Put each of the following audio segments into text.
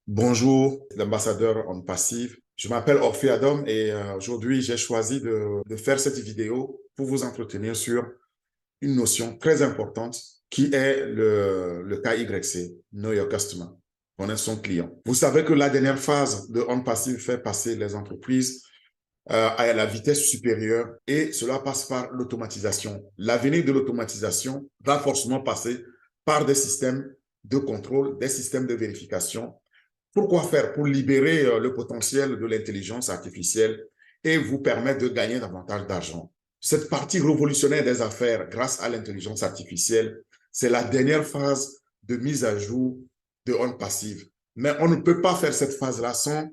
Bonjour, l'ambassadeur en passif. Je m'appelle Orphée Adam et aujourd'hui, j'ai choisi de faire cette vidéo pour vous entretenir sur une notion très importante qui est le KYC, Know Your Customer, connaître son client. Vous savez que la dernière phase de On Passive fait passer les entreprises à la vitesse supérieure et cela passe par l'automatisation. L'avenir de l'automatisation va forcément passer par des systèmes de contrôle, des systèmes de vérification. Pourquoi faire? Pour libérer le potentiel de l'intelligence artificielle et vous permettre de gagner davantage d'argent. Cette partie révolutionnaire des affaires grâce à l'intelligence artificielle, c'est la dernière phase de mise à jour de On Passive. Mais on ne peut pas faire cette phase-là sans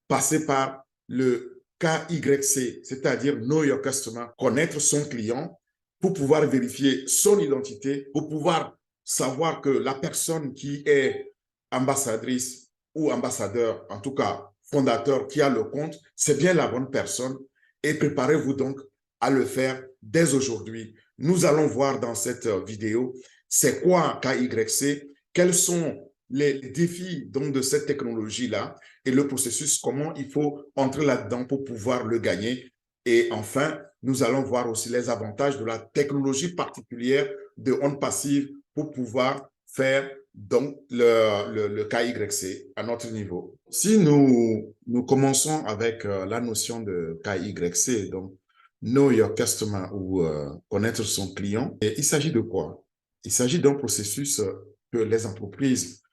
passer par le KYC, c'est-à-dire Know Your Customer, connaître son client pour pouvoir vérifier son identité, pour pouvoir savoir que la personne qui est ambassadrice ou ambassadeur, en tout cas fondateur qui a le compte, c'est bien la bonne personne et préparez-vous donc à le faire dès aujourd'hui. Nous allons voir dans cette vidéo c'est quoi KYC, quels sont les défis donc, de cette technologie-là et le processus, comment il faut entrer là-dedans pour pouvoir le gagner. Et enfin, nous allons voir aussi les avantages de la technologie particulière de On Passive pour pouvoir faire donc le KYC à notre niveau. Si nous commençons avec la notion de KYC, donc Know Your Customer ou connaître son client, et il s'agit de quoi? Il s'agit d'un processus que les entreprises,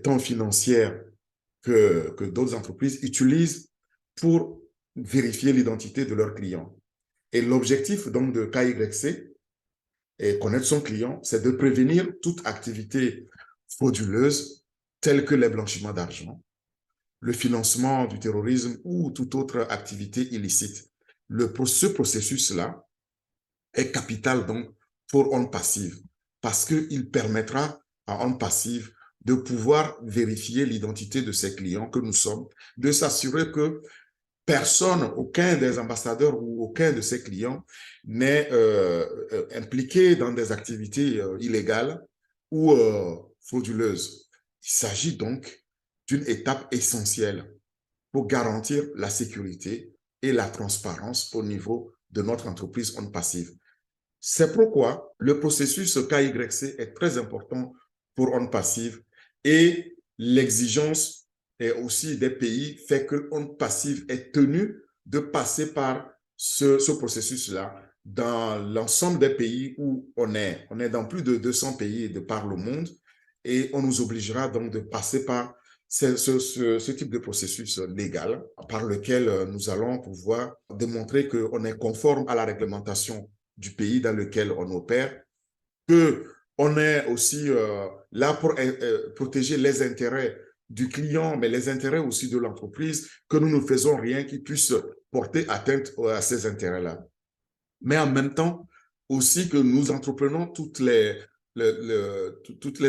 tant financières que d'autres entreprises utilisent pour vérifier l'identité de leurs clients. Et l'objectif donc de KYC, et connaître son client, c'est de prévenir toute activité frauduleuse telle que les blanchiments d'argent, le financement du terrorisme ou toute autre activité illicite. Ce processus-là est capital donc pour On Passive parce qu'il permettra à On Passive de pouvoir vérifier l'identité de ses clients que nous sommes, de s'assurer que personne, aucun des ambassadeurs ou aucun de ses clients n'est impliqué dans des activités illégales ou frauduleuses. Il s'agit donc d'une étape essentielle pour garantir la sécurité et la transparence au niveau de notre entreprise On Passive. C'est pourquoi le processus KYC est très important pour On Passive et l'exigence et aussi des pays fait que On Passive est tenu de passer par ce processus-là dans l'ensemble des pays où on est. On est dans plus de 200 pays de par le monde et on nous obligera donc de passer par ce type de processus légal par lequel nous allons pouvoir démontrer qu'on est conforme à la réglementation du pays dans lequel on opère, qu'on est aussi là pour protéger les intérêts du client, mais les intérêts aussi de l'entreprise, que nous ne faisons rien qui puisse porter atteinte à ces intérêts-là. Mais en même temps, aussi que nous entreprenons toutes les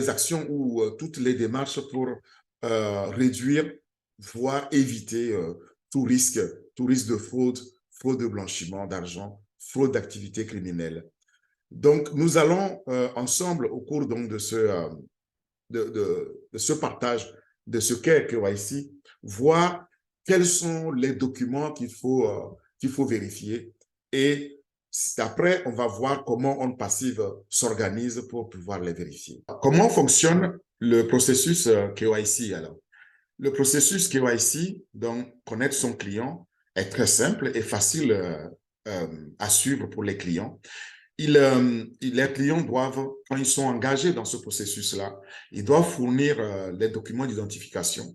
actions ou toutes les démarches pour réduire, voire éviter tout risque de fraude, fraude de blanchiment d'argent, fraude d'activité criminelle. Donc, nous allons ensemble, au cours donc, de ce partage, de ce qu'est KYC, voir quels sont les documents qu'il faut vérifier. Et après, on va voir comment On Passive s'organise pour pouvoir les vérifier. Comment fonctionne le processus KYC alors? Le processus KYC, donc connaître son client, est très simple et facile à suivre pour les clients. Les clients doivent, quand ils sont engagés dans ce processus-là, ils doivent fournir les documents d'identification.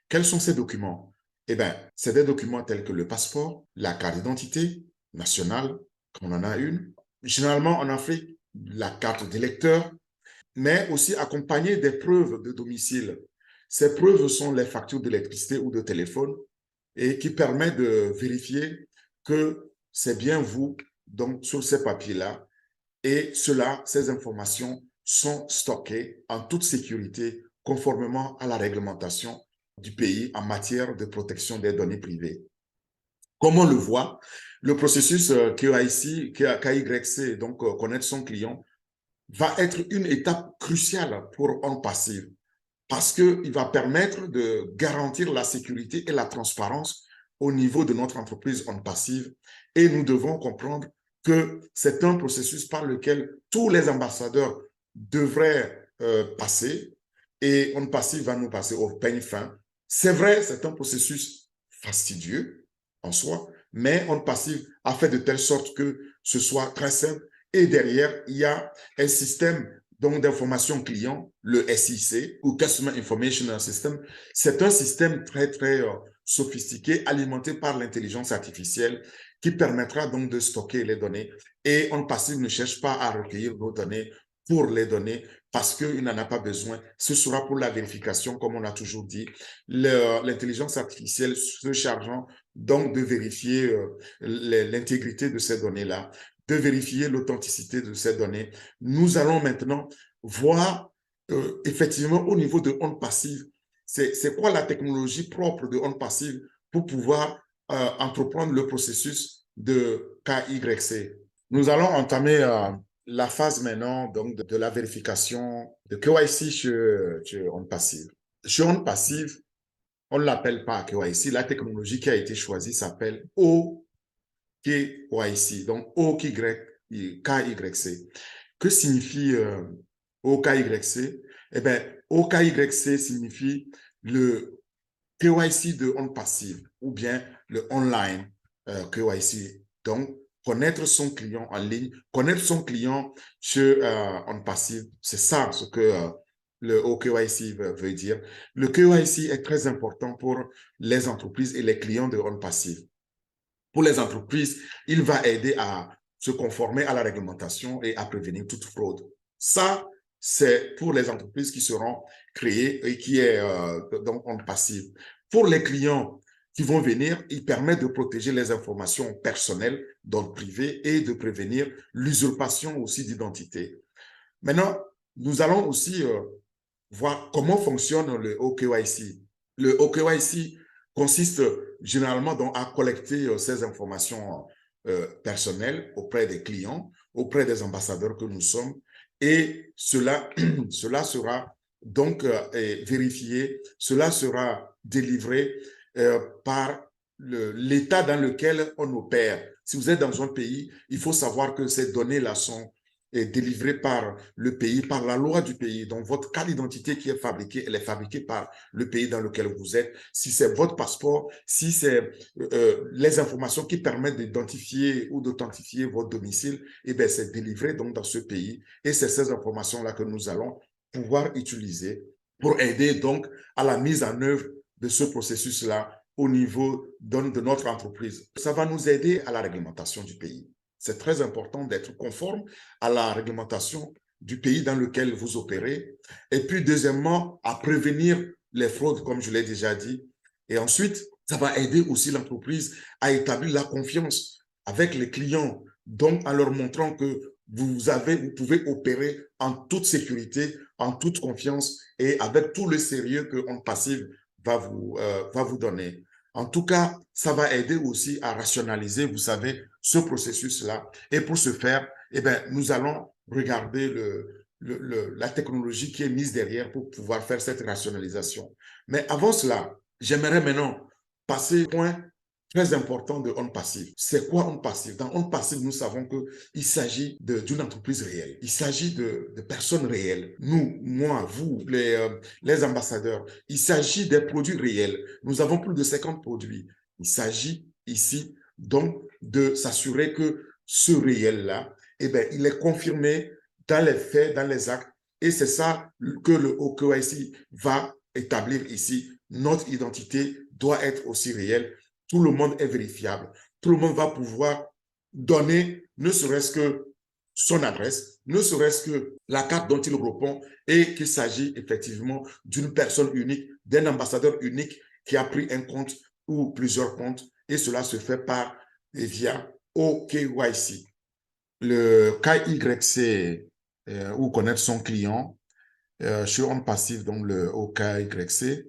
Quels sont ces documents? Eh bien, c'est des documents tels que le passeport, la carte d'identité nationale, quand on en a une. Généralement, en Afrique, la carte d'électeur, mais aussi accompagné des preuves de domicile. Ces preuves sont les factures d'électricité ou de téléphone et qui permettent de vérifier que c'est bien vous, donc sur ces papiers-là, et ces informations sont stockées en toute sécurité conformément à la réglementation du pays en matière de protection des données privées. Comme on le voit, le processus KYC, donc connaître son client, va être une étape cruciale pour On Passive. parce qu'il va permettre de garantir la sécurité et la transparence au niveau de notre entreprise on passive. Et nous devons comprendre que c'est un processus par lequel tous les ambassadeurs devraient passer et on passive va nous passer au peigne fin. C'est vrai, c'est un processus fastidieux en soi, mais on passive a fait de telle sorte que ce soit très simple et derrière, il y a un système donc d'information client, le SIC, ou Customer Information System. C'est un système très sophistiqué, alimenté par l'intelligence artificielle, qui permettra donc de stocker les données. Et on passive ne cherche pas à recueillir nos données pour les données parce qu'il n'en a pas besoin. Ce sera pour la vérification, comme on a toujours dit. L'intelligence artificielle se chargeant donc de vérifier l'intégrité de ces données-là, de vérifier l'authenticité de ces données. Nous allons maintenant voir effectivement au niveau de onde passive, c'est quoi la technologie propre de onde passive pour pouvoir entreprendre le processus de KYC. Nous allons entamer la phase maintenant donc, de la vérification de KYC sur onde passive. Sur onde passive, on ne l'appelle pas KYC. La technologie qui a été choisie s'appelle OKYC, donc OKYC. Que signifie OKYC? Eh bien, OKYC signifie le KYC de on passive ou bien le online KYC. Donc, connaître son client en ligne, connaître son client sur on passive, c'est ça ce que le OKYC veut dire. Le KYC est très important pour les entreprises et les clients de on passive. Pour les entreprises, il va aider à se conformer à la réglementation et à prévenir toute fraude. Ça, c'est pour les entreprises qui seront créées et qui est donc en passive. Pour les clients qui vont venir, il permet de protéger les informations personnelles, donc privées, et de prévenir l'usurpation aussi d'identité. Maintenant, nous allons aussi voir comment fonctionne le OKYC. Le OKYC consiste généralement donc à collecter ces informations personnelles auprès des clients, auprès des ambassadeurs que nous sommes, et cela sera donc vérifié, cela sera délivré par l'État dans lequel on opère. Si vous êtes dans un pays, il faut savoir que ces données-là sont est délivrée par le pays, par la loi du pays. Donc, votre carte d'identité qui est fabriquée, elle est fabriquée par le pays dans lequel vous êtes. Si c'est votre passeport, si c'est les informations qui permettent d'identifier ou d'authentifier votre domicile, eh bien, c'est délivré donc dans ce pays. Et c'est ces informations-là que nous allons pouvoir utiliser pour aider donc à la mise en œuvre de ce processus-là au niveau de notre entreprise. Ça va nous aider à la réglementation du pays. C'est très important d'être conforme à la réglementation du pays dans lequel vous opérez. Et puis, deuxièmement, à prévenir les fraudes, comme je l'ai déjà dit. Et ensuite, ça va aider aussi l'entreprise à établir la confiance avec les clients, donc en leur montrant que vous pouvez opérer en toute sécurité, en toute confiance et avec tout le sérieux que On Passive va vous donner. En tout cas, ça va aider aussi à rationaliser, vous savez, ce processus-là. Et pour ce faire, eh bien, nous allons regarder la technologie qui est mise derrière pour pouvoir faire cette rationalisation. Mais avant cela, j'aimerais maintenant passer au point très important de On Passive. C'est quoi On Passive? Dans On Passive, nous savons qu'il s'agit d'une entreprise réelle. Il s'agit de personnes réelles. Nous, moi, vous, les ambassadeurs. Il s'agit des produits réels. Nous avons plus de 50 produits. Il s'agit ici donc de s'assurer que ce réel-là, eh bien, il est confirmé dans les faits, dans les actes. Et c'est ça que le OKYC va établir ici. Notre identité doit être aussi réelle. Tout le monde est vérifiable. Tout le monde va pouvoir donner ne serait-ce que son adresse, ne serait-ce que la carte dont il répond et qu'il s'agit effectivement d'une personne unique, d'un ambassadeur unique qui a pris un compte ou plusieurs comptes et cela se fait par et via OKYC. Le KYC ou connaître son client sur On Passive, donc le OKYC,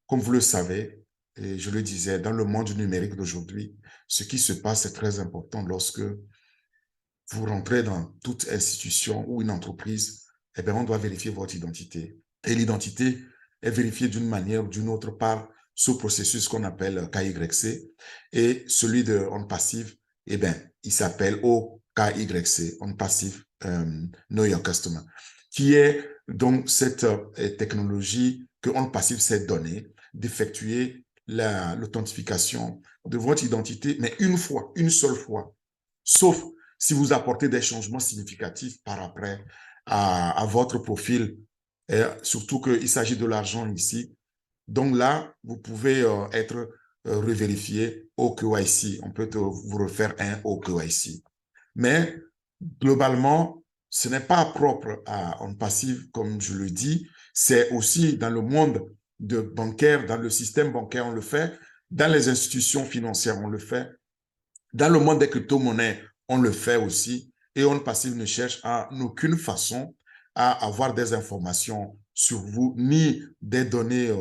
comme vous le savez, et je le disais, dans le monde numérique d'aujourd'hui, ce qui se passe est très important lorsque vous rentrez dans toute institution ou une entreprise, eh bien, on doit vérifier votre identité. Et l'identité est vérifié d'une manière ou d'une autre par ce processus qu'on appelle KYC. Et celui de OnPassive, eh bien, il s'appelle OKYC, OnPassive Know Your Customer, qui est donc cette technologie que OnPassive s'est donnée d'effectuer l'authentification de votre identité, mais une fois, une seule fois, sauf si vous apportez des changements significatifs par après à votre profil, et surtout qu'il s'agit de l'argent ici. Donc là, vous pouvez être revérifié au KYC. On peut vous refaire un au KYC. Mais globalement, ce n'est pas propre à OnPassive, comme je le dis. C'est aussi dans le monde bancaire, dans le système bancaire, on le fait. Dans les institutions financières, on le fait. Dans le monde des crypto-monnaies, on le fait aussi. Et OnPassive ne cherche en aucune façon à avoir des informations sur vous, ni des données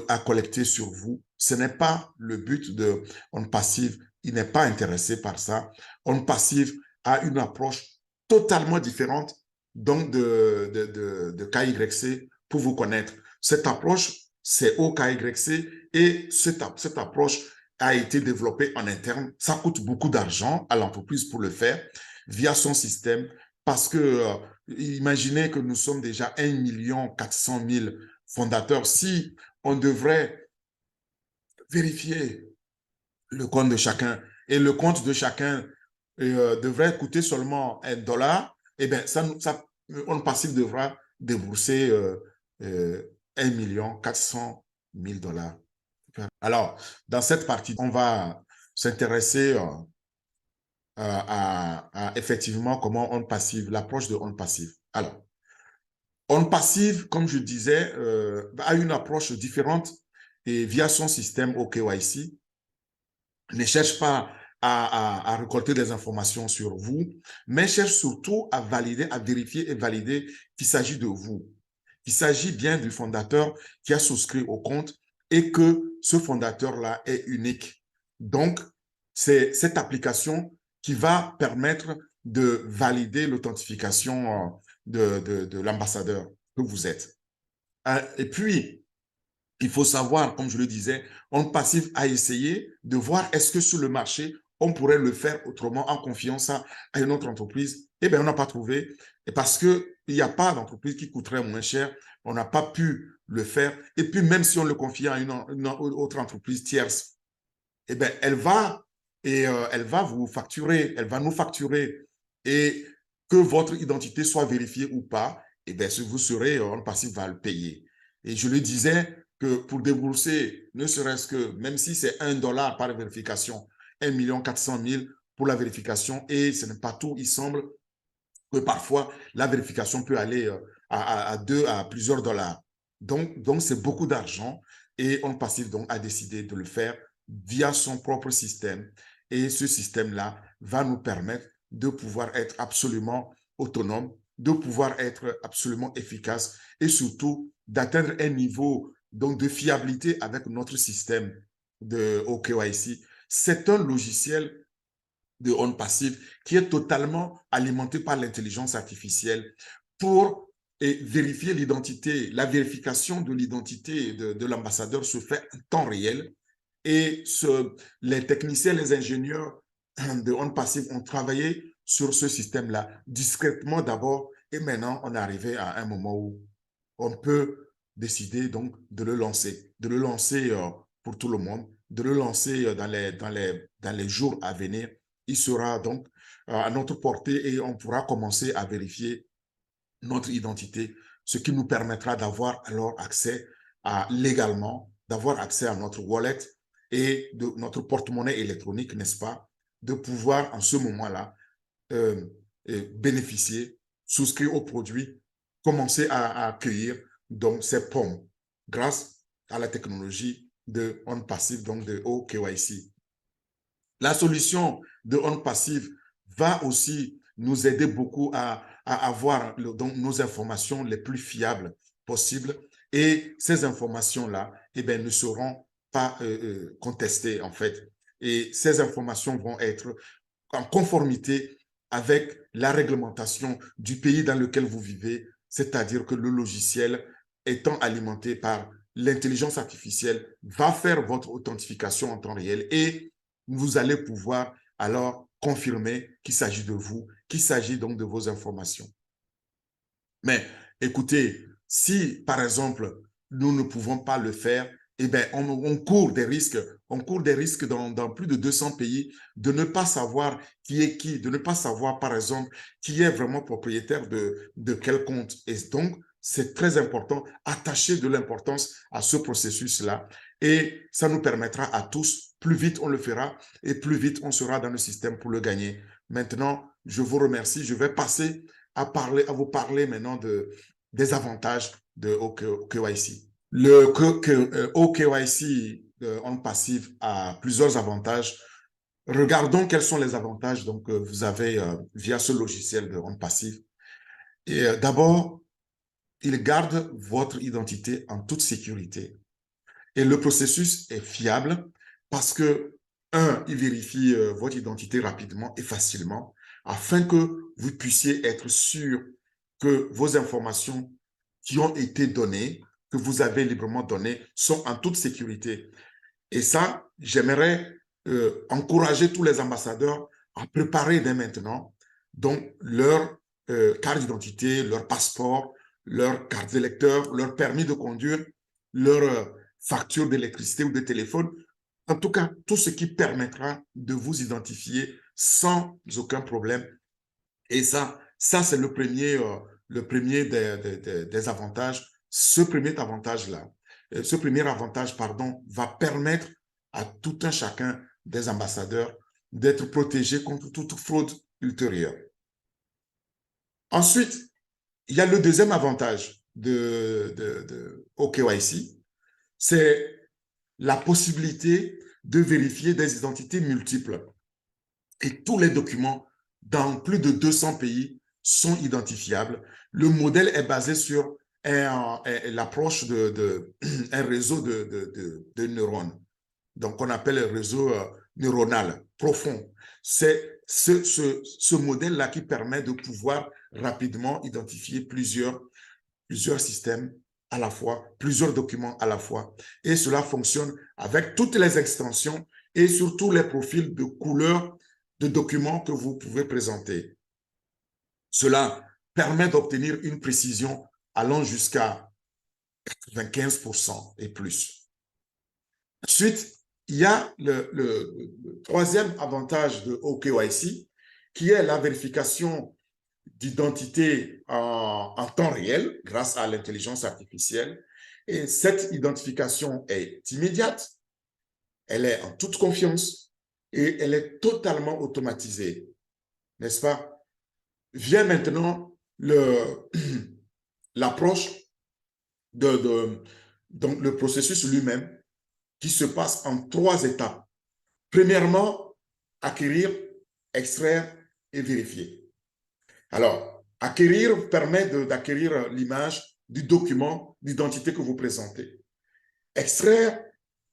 à collecter sur vous. Ce n'est pas le but de OnPassive. Il n'est pas intéressé par ça. OnPassive a une approche totalement différente donc de KYC pour vous connaître. Cette approche, c'est au KYC et cette approche a été développé en interne. Ça coûte beaucoup d'argent à l'entreprise pour le faire via son système parce que imaginez que nous sommes déjà 1 400 000 fondateurs. Si on devrait vérifier le compte de chacun et le compte de chacun devrait coûter seulement $1, eh bien, OnPassive devra débourser 1 400 000 $. Alors, dans cette partie, on va s'intéresser effectivement comment OnPassive, l'approche de OnPassive. Alors, OnPassive, comme je disais, a une approche différente et via son système OKYC, ne cherche pas à récolter des informations sur vous, mais cherche surtout à valider, à vérifier et valider qu'il s'agit de vous, qu'il s'agit bien du fondateur qui a souscrit au compte et que ce fondateur-là est unique. Donc, c'est cette application qui va permettre de valider l'authentification de l'ambassadeur que vous êtes. Et puis, il faut savoir, comme je le disais, OnPassive a essayé de voir est-ce que sur le marché, on pourrait le faire autrement en confiant ça à une autre entreprise. Eh bien, on n'a pas trouvé. Et parce qu'il n'y a pas d'entreprise qui coûterait moins cher, on n'a pas pu le faire. Et puis, même si on le confie à une autre entreprise tierce, eh bien, elle va vous facturer, elle va nous facturer. Et que votre identité soit vérifiée ou pas, eh bien, si vous serez, OnPassive va le payer. Et je le disais que pour débourser, ne serait-ce que, même si c'est $1 par vérification, 1 400 000 pour la vérification, et ce n'est pas tout, il semble que parfois, la vérification peut aller à plusieurs dollars. Donc c'est beaucoup d'argent et OnPassive donc a décidé de le faire via son propre système. Et ce système-là va nous permettre de pouvoir être absolument autonome, de pouvoir être absolument efficace et surtout d'atteindre un niveau donc, de fiabilité avec notre système de OKYC. C'est un logiciel de OnPassive qui est totalement alimenté par l'intelligence artificielle pour vérifier l'identité. La vérification de l'identité de l'ambassadeur se fait en temps réel et les techniciens, les ingénieurs de OnPassive ont travaillé sur ce système-là discrètement d'abord et maintenant on est arrivé à un moment où on peut décider donc de le lancer pour tout le monde, de le lancer dans les jours à venir. Il sera donc à notre portée et on pourra commencer à vérifier notre identité, ce qui nous permettra d'avoir alors accès légalement, d'avoir accès à notre wallet et de notre porte-monnaie électronique, n'est-ce pas, de pouvoir en ce moment-là euh, bénéficier, souscrire aux produits, commencer à accueillir donc ces pommes grâce à la technologie de OnPassive, donc de OKYC. La solution de OnPassive va aussi nous aider beaucoup à avoir donc, nos informations les plus fiables possibles et ces informations-là eh bien, ne seront pas contestées en fait. Et ces informations vont être en conformité avec la réglementation du pays dans lequel vous vivez, c'est-à-dire que le logiciel étant alimenté par l'intelligence artificielle, va faire votre authentification en temps réel et vous allez pouvoir alors confirmer qu'il s'agit de vous, qu'il s'agit donc de vos informations. Mais écoutez, si par exemple, nous ne pouvons pas le faire, eh bien, on court des risques, dans plus de 200 pays de ne pas savoir qui est qui, de ne pas savoir par exemple qui est vraiment propriétaire de quel compte. Et donc, c'est très important, attacher de l'importance à ce processus-là et ça nous permettra à tous, plus vite on le fera et plus vite on sera dans le système pour le gagner. Maintenant, je vous remercie, je vais passer à vous parler maintenant des avantages de OKYC. Le OKYC en passif a plusieurs avantages. Regardons quels sont les avantages donc, vous avez via ce logiciel de On Passif. Et d'abord, il garde votre identité en toute sécurité. Et le processus est fiable parce que, il vérifie votre identité rapidement et facilement afin que vous puissiez être sûr que vos informations qui ont été données, que vous avez librement données, sont en toute sécurité. Et ça, j'aimerais encourager tous les ambassadeurs à préparer dès maintenant donc leur carte d'identité, leur passeport, leur carte d'électeur, leur permis de conduire, leur facture d'électricité ou de téléphone. En tout cas, tout ce qui permettra de vous identifier sans aucun problème. Et ça c'est le premier des avantages. Ce premier avantage-là, ce premier avantage, pardon, va permettre à tout un chacun des ambassadeurs d'être protégé contre toute fraude ultérieure. Ensuite, il y a le deuxième avantage de OKYC, c'est la possibilité de vérifier des identités multiples. Et tous les documents dans plus de 200 pays sont identifiables. Le modèle est basé sur l'approche un réseau de neurones, donc on appelle le réseau neuronal profond. C'est ce modèle-là qui permet de pouvoir rapidement identifier plusieurs systèmes à la fois, plusieurs documents à la fois. Et cela fonctionne avec toutes les extensions et surtout les profils de couleurs de documents que vous pouvez présenter. Cela permet d'obtenir une précision allant jusqu'à 95% et plus. Ensuite, il y a le troisième avantage de OKYC, qui est la vérification d'identité en temps réel grâce à l'intelligence artificielle. Et cette identification est immédiate, elle est en toute confiance et elle est totalement automatisée, n'est-ce pas? Vient maintenant l'approche donc le processus lui-même qui se passe en 3 étapes. Premièrement, acquérir, extraire et vérifier. Alors, acquérir permet d'acquérir l'image du document d'identité que vous présentez. Extraire,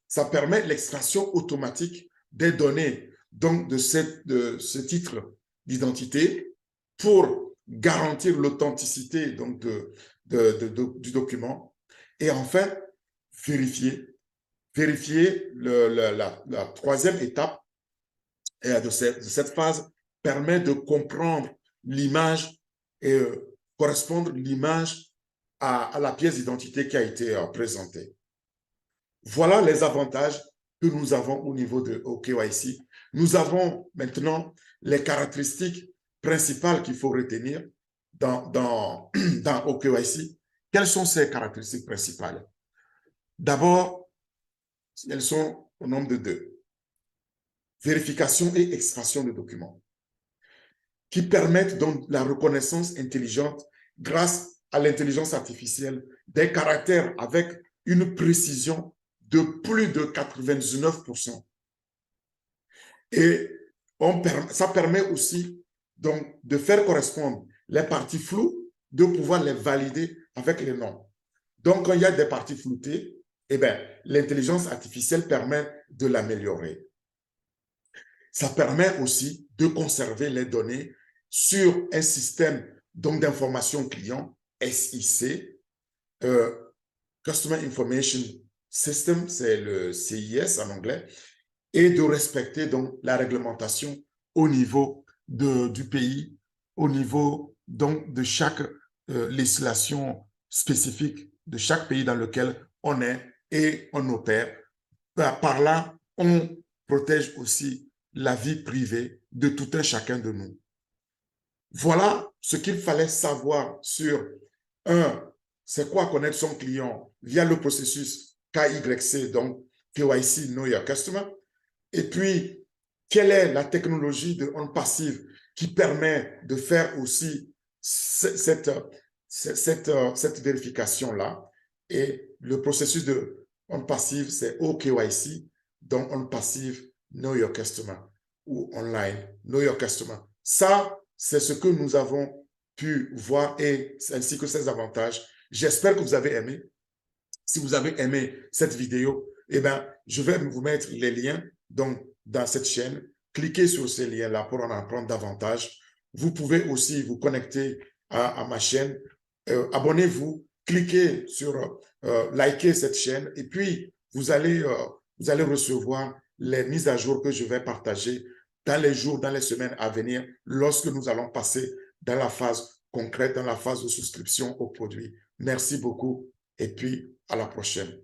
ça permet l'extraction automatique des données donc de ce titre d'identité pour garantir l'authenticité donc du document. Et enfin, vérifier. Vérifier la troisième étape de cette phase permet de comprendre l'image et correspondre l'image à la pièce d'identité qui a été présentée. Voilà les avantages que nous avons au niveau de OKYC. Nous avons maintenant les caractéristiques principales qu'il faut retenir dans OKYC. Quelles sont ces caractéristiques principales? D'abord, elles sont au nombre de 2. Vérification et extraction de documents, qui permettent donc la reconnaissance intelligente grâce à l'intelligence artificielle des caractères avec une précision de plus de 99%. Et ça permet aussi donc de faire correspondre les parties floues, de pouvoir les valider avec les noms. Donc, quand il y a des parties floutées, eh bien, l'intelligence artificielle permet de l'améliorer. Ça permet aussi de conserver les données sur un système d'information client, SIC, Customer Information System, c'est le CIS en anglais, et de respecter donc la réglementation au niveau du pays, au niveau donc de chaque législation spécifique de chaque pays dans lequel on est et on opère. Par là, on protège aussi la vie privée de tout un chacun de nous. Voilà ce qu'il fallait savoir sur c'est quoi connaître son client via le processus KYC, donc KYC, Know Your Customer. Et puis, quelle est la technologie de OnPassive qui permet de faire aussi cette vérification-là. Et le processus de OnPassive, c'est OKYC, donc OnPassive Know Your Customer ou online Know Your Customer. Ça, c'est ce que nous avons pu voir et ainsi que ses avantages. J'espère que vous avez aimé. Si vous avez aimé cette vidéo, eh bien, je vais vous mettre les liens donc, dans cette chaîne. Cliquez sur ces liens-là pour en apprendre davantage. Vous pouvez aussi vous connecter à ma chaîne. Abonnez-vous, cliquez sur liker cette chaîne et puis vous allez recevoir les mises à jour que je vais partager dans les jours, dans les semaines à venir lorsque nous allons passer dans la phase concrète, dans la phase de souscription au produit. Merci beaucoup et puis à la prochaine.